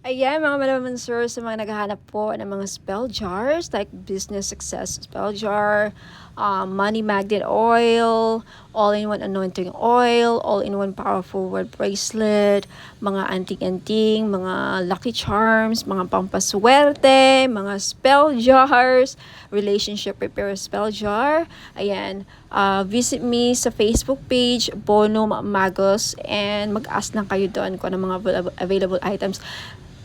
Ayan, mga malaman sir, sa mga naghahanap po ng mga spell jars, like business success spell jar, money magnet oil, all-in-one anointing oil, all-in-one powerful word bracelet, mga anting-anting, mga lucky charms, mga pampaswerte, mga spell jars, relationship repair spell jar. Ayan, visit me sa Facebook page, Bono Magos, and mag-ask lang kayo doon kung ano mga available items.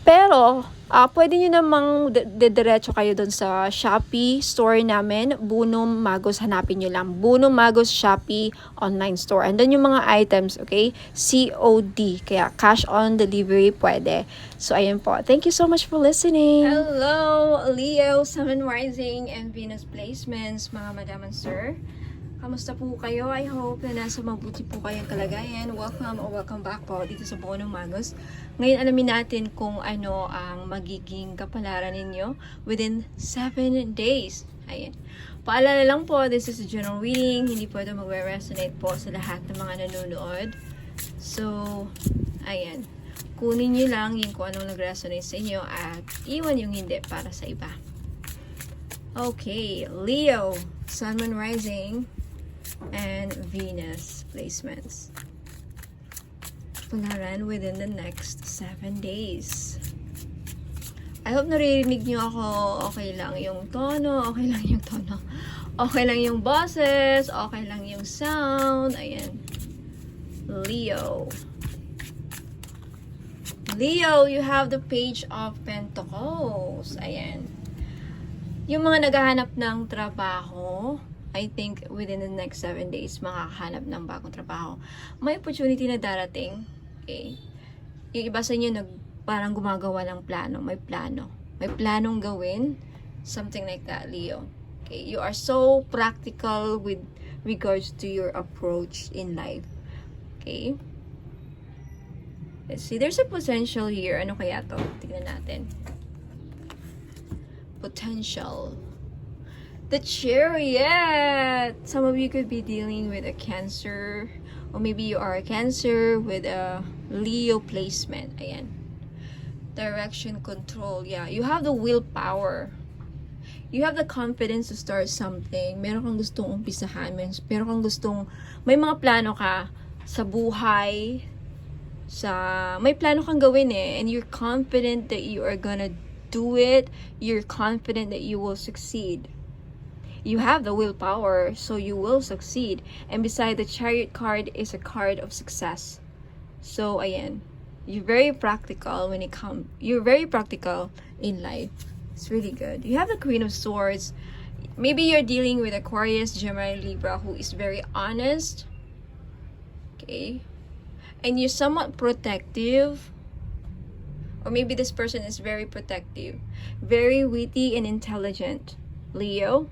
Pero, pwede nyo namang diretso kayo doon sa Shopee store namin, Buno Magos, hanapin nyo lang. Buno Magos Shopee online store. And then yung mga items, okay? COD, kaya cash on delivery pwede. So, ayan po. Thank you so much for listening. Hello, Leo, Sun and Rising, and Venus placements, mga madam and sir. Kamusta po kayo? I hope na nasa mabuti po kayong kalagayan. Welcome back po dito sa Buo ng Magos. Ngayon alamin natin kung ano ang magiging kapalaran ninyo within 7 days. Ayan. Paalala lang po, this is a general reading. Hindi po ito magre-resonate po sa lahat ng mga nanonood. So, ayan. Kunin nyo lang yung kung anong nag-resonate sa inyo at iwan yung hindi para sa iba. Okay, Leo, Sun, Moon, Rising, and Venus placements. Kapalaran within the next 7 days. I hope naririnig nyo ako. Okay lang yung tono, okay lang yung tono. Okay lang yung boses, okay lang yung sound. Ayan. Leo. Leo, you have the Page of Pentacles. Ayan. Yung mga naghahanap ng trabaho, I think within the next 7 days, makakahanap ng bagong trabaho. May opportunity na darating. Okay? Yung iba sa inyo, parang gumagawa ng plano. May plano. May planong gawin. Something like that, Leo. Okay? You are so practical with regards to your approach in life. Okay? Let's see. There's a potential here. Ano kaya to? Tignan natin. Potential. The Chariot! Some of you could be dealing with a Cancer, or maybe you are a Cancer with a Leo placement. Ayan. Direction, control. Yeah, you have the willpower. You have the confidence to start something. Meron kang gustong umpisahan. Meron kang gustong, may mga plano ka sa buhay. May plano kang gawin eh. And you're confident that you are gonna do it. You're confident that you will succeed. You have the willpower, so you will succeed. And beside the Chariot card is a card of success. So, ayan. You're very practical when it comes. You're very practical in life. It's really good. You have the Queen of Swords. Maybe you're dealing with Aquarius, Gemini, Libra, who is very honest. Okay. And you're somewhat protective. Or maybe this person is very protective. Very witty and intelligent. Leo.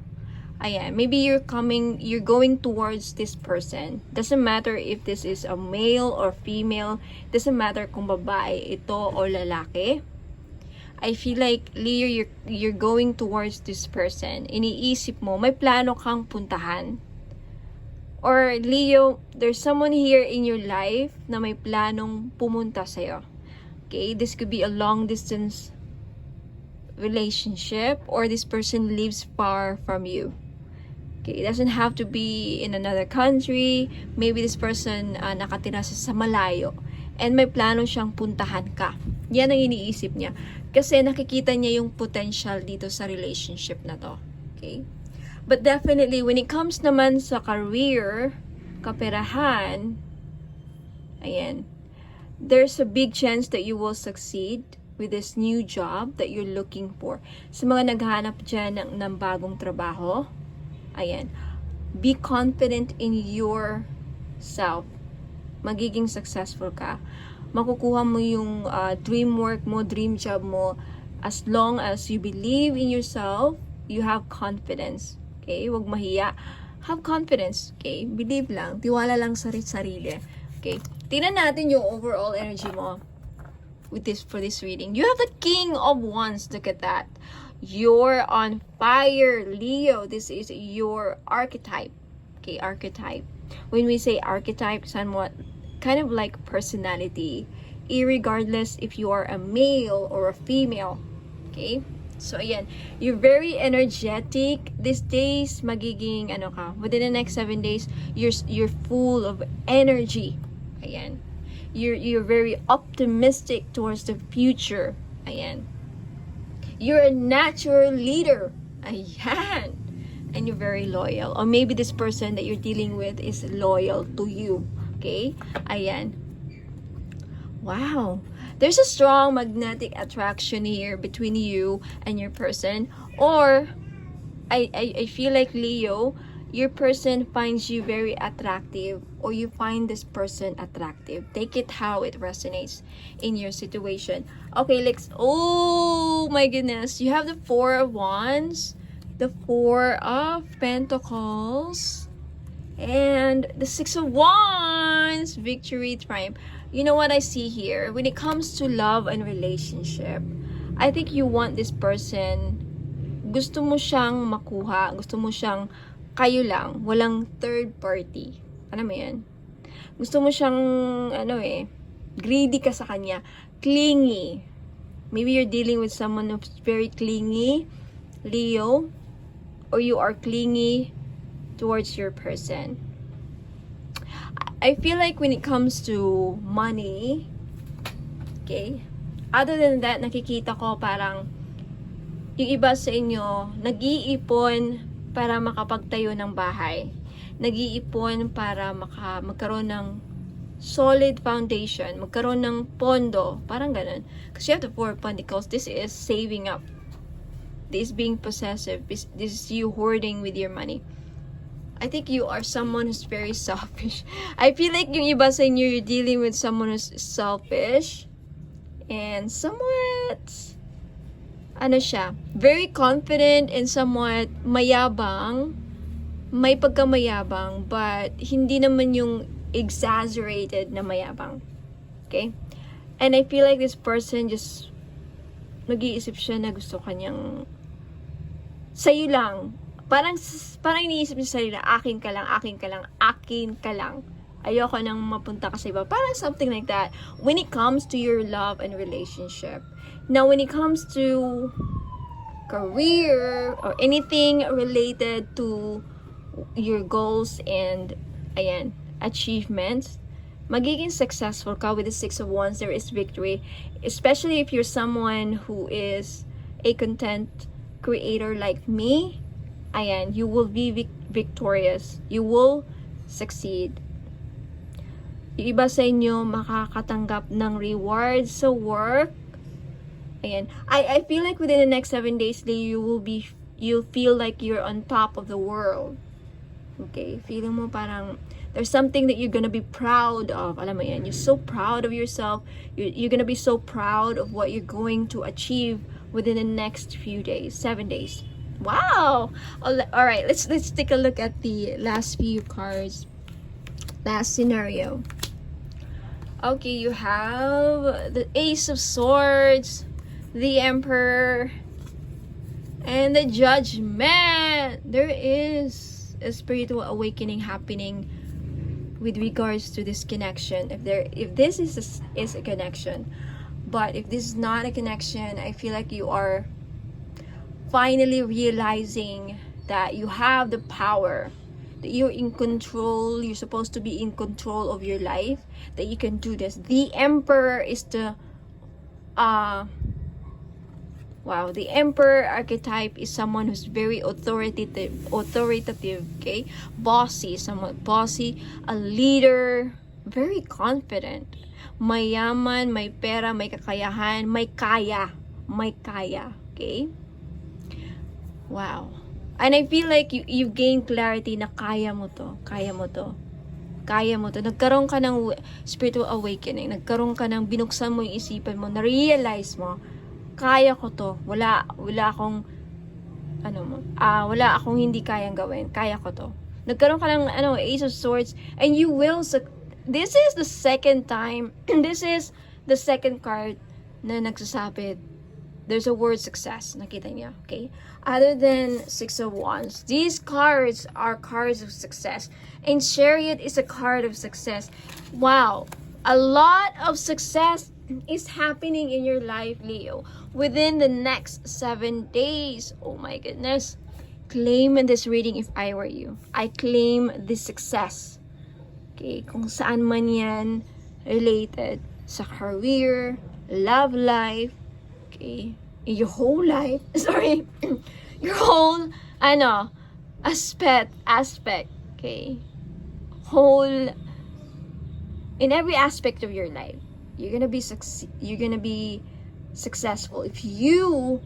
Ayan, maybe you're going towards this person. Doesn't matter if this is a male or female. Doesn't matter kung babae ito o lalaki. I feel like, Leo, you're going towards this person. Iniisip mo, may plano kang puntahan. Or, Leo, there's someone here in your life na may planong pumunta sa'yo. Okay, this could be a long distance relationship, or this person lives far from you. Okay, it doesn't have to be in another country. Maybe this person nakatira sa malayo. And may plano siyang puntahan ka. Yan ang iniisip niya. Kasi nakikita niya yung potential dito sa relationship na to. Okay? But definitely, when it comes naman sa career, kaperahan, ayan, there's a big chance that you will succeed with this new job that you're looking for. Sa mga naghahanap dyan ng bagong trabaho, ayan, be confident in yourself. Magiging successful ka. Makukuha mo yung dream work mo, dream job mo. As long as you believe in yourself, you have confidence. Okay? Huwag mahiya. Have confidence. Okay? Believe lang. Tiwala lang sa sarili. Okay? Tingnan natin yung overall energy mo for this reading. You have the King of Wands. Look at that. You're on fire, Leo. This is your archetype. Okay, archetype. When we say archetype, somewhat kind of like personality irregardless if you are a male or a female. Okay? So, ayan. You're very energetic. These days, magiging, within the next 7 days, you're full of energy. Ayan. You're very optimistic towards the future. Ayan. You're a natural leader. Ayan. And you're very loyal. Or maybe this person that you're dealing with is loyal to you. Okay? Ayan. Wow. There's a strong magnetic attraction here between you and your person. Or, I feel like Leo, your person finds you very attractive, or you find this person attractive. Take it how it resonates in your situation. Okay, let's, oh my goodness. You have the 4 of Wands, the 4 of Pentacles, and the 6 of Wands. Victory, triumph. You know what I see here? When it comes to love and relationship, I think you want this person, gusto mo siyang makuha, gusto mo siyang kayo lang, walang third party. Alam mo yan? Gusto mo siyang, greedy ka sa kanya, clingy. Maybe you're dealing with someone who's very clingy, Leo, or you are clingy towards your person. I feel like when it comes to money, okay, other than that, nakikita ko parang yung iba sa inyo, nag-iipon para makapagtayo ng bahay. Nag-iipon para magkaroon ng solid foundation, magkaroon ng pondo, parang ganun. Kasi you have the 4 of Pentacles, this is saving up. This is being possessive. This is you hoarding with your money. I think you are someone who's very selfish. I feel like yung iba sa inyo, you're dealing with someone who's selfish and somewhat, very confident and somewhat mayabang, may pagkamayabang, but hindi naman yung exaggerated na mayabang. Okay? And I feel like this person just nag-iisip siya na gusto kanyang sa'yo lang. Parang iniisip niya sa sarili, akin ka lang, akin ka lang, akin ka lang. Ayoko nang mapunta ka sa iba. Parang something like that. When it comes to your love and relationship. Now, when it comes to career or anything related to your goals and, achievements, magiging successful ka with the 6 of Wands. There is victory. Especially if you're someone who is a content creator like me. You will be victorious. You will succeed. Yung iba sa inyo makakatanggap ng rewards sa work. I feel like within the next 7 days, you'll feel like you're on top of the world. Okay? Feeling mo parang there's something that you're gonna be proud of. Alam mo yan, you're so proud of yourself. You're gonna be so proud of what you're going to achieve within the next few days, 7 days. Wow! All right, let's take a look at the last few cards. Last scenario. Okay, you have the Ace of Swords, the Emperor, and the Judgment. There is a spiritual awakening happening with regards to this connection. If this is a connection, but if this is not a connection, I feel like you are finally realizing that you have the power, that you're in control, you're supposed to be in control of your life, that you can do this. The Emperor is the the Emperor archetype is someone who's very authoritative, okay? Bossy, somewhat bossy, a leader, very confident, mayaman, may pera, may kakayahan, may kaya, okay? Wow. And I feel like you've gained clarity na kaya mo to. Nagkaroon ka ng spiritual awakening. Nagkaroon ka ng binuksan mo yung isipan mo. Na-realize mo, kaya ko to. Wala akong hindi kayang gawin. Kaya ko to. Nagkaroon ka ng Ace of Swords, and you will this is the second time. This is the second card na nagsasabi there's a word success. Nakita niya, okay? Other than 6 of Wands, these cards are cards of success. And Chariot is a card of success. Wow. A lot of success is happening in your life, Leo, within the next 7 days. Oh my goodness. Claim in this reading if I were you. I claim this success. Okay, kung saan man yan related sa career, love life, okay, in your whole life, sorry, your whole, aspect, okay, whole, in every aspect of your life, you're gonna be successful if you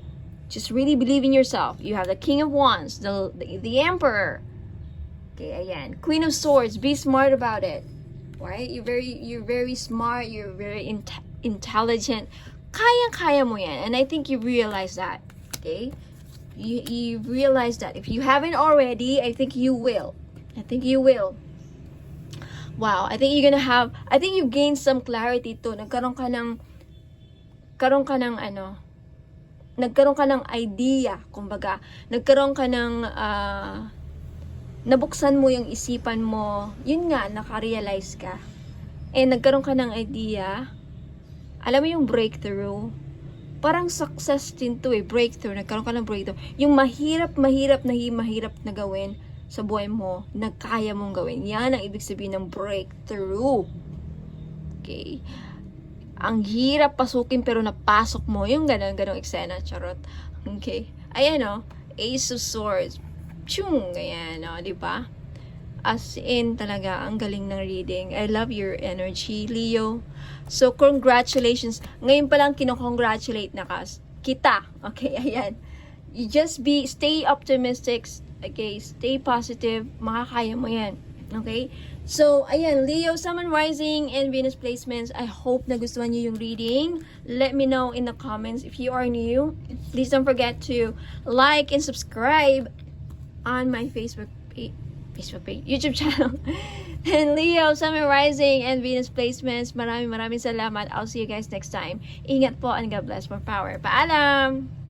just really believe in yourself. You have the King of Wands, the Emperor. Okay, ayan. Queen of Swords. Be smart about it. Right? You're very smart. You're very intelligent. Kaya mo yan. And I think you realize that. Okay? You realize that. If you haven't already, I think you will. Wow. I think you gained some clarity too. Nagkaroon ka ng idea, kumbaga. Nagkaroon ka ng, nabuksan mo yung isipan mo. Yun nga, nakarealize ka. And nagkaroon ka ng idea. Alam mo yung breakthrough? Parang success din to breakthrough. Nagkaroon ka ng breakthrough. Yung mahirap na gawin sa buhay mo, nagkaya mong gawin. Yan ang ibig sabihin ng breakthrough. Okay? Ang hirap pasukin pero napasok mo. Yung ganong eksena. Charot. Okay. Ayan o. Ace of Swords. Chung. Ayan o. Diba? As in talaga, ang galing ng reading. I love your energy, Leo. So, congratulations. Ngayon pa lang kinocongratulate na kita. Okay, ayan. You just stay optimistic. Okay, stay positive. Makakaya mo yan. Okay? So, ayan, Leo, Sun, and Rising, and Venus placements. I hope nagustuhan niyo yung reading. Let me know in the comments if you are new. Please don't forget to like and subscribe on my Facebook page, YouTube channel. And Leo, Sun, and Rising, and Venus placements. Maraming salamat. I'll see you guys next time. Ingat po and God bless. More power. Paalam!